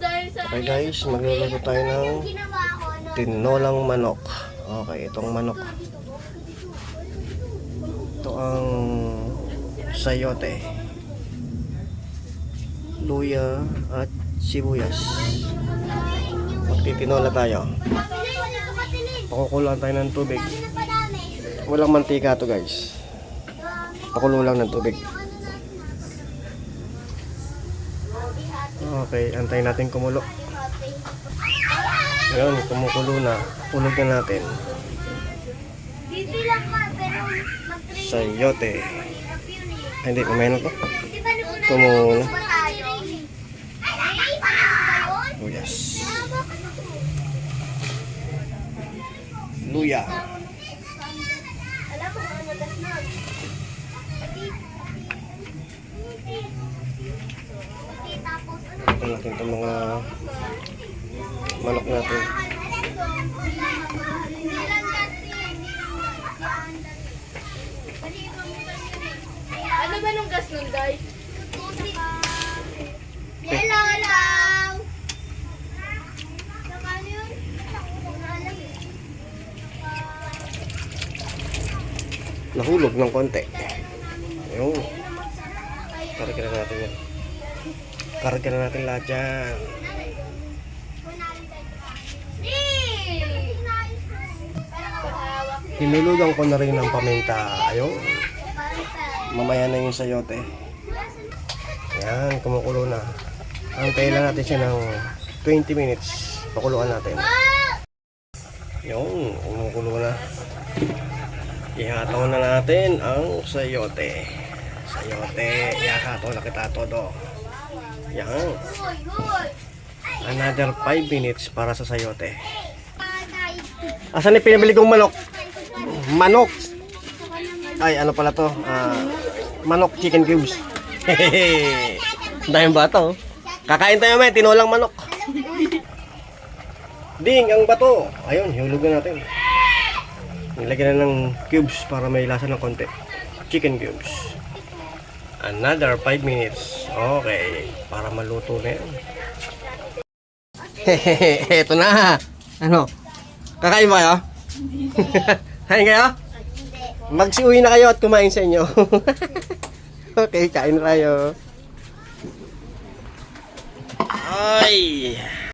Okay guys, magluluto tayo ng tinolang manok. Okay, itong manok. Ito ang sayote, luya at sibuyas. Magtitinola tayo. Pakukulaan tayo ng tubig. Walang mantika to guys. Pakulo lang ng tubig. Okay, antayin natin kumulo. Ngayon, kumukulo na. Ulog na natin. Sayote. Ay, hindi, kumain na to. Kumulo. Oh yes. Luya. Ito natin itong mga manok natin. Ano ba nung gas nun, Day? Hello, hello! Nahulog ng konti. Ayun. Karga na natin yan. Karga na natin lahat dyan. Hinulugan ko na rin ng paminta. Ayun. Mamaya na yung sayote. Yan, kumukulo na. Antayin lang natin siya ng 20 minutes. Pakuluan natin. Yung, kumukulo na. Ihataw na natin ang sayote. Sayote, ihataw na kita todo. Yan. Another 5 minutes para sa sayote. Asan yung pinabili kong manok? Manok. Ay, ano pala to? Manok chicken cubes. Hehehe. Dahil bata oh. Kakain tayo may tinolang manok. Ding ang bato. Ayun, hulog na natin. Nilagyan na ng cubes para may lasa ng konti. Chicken cubes. Another 5 minutes. Okay, para maluto na yan. Hehehe, eto na. Ano? Kakain ba kayo? Kain kayo? Magsiuwi na kayo at kumain sa inyo. Okay, kain na tayo. Ay!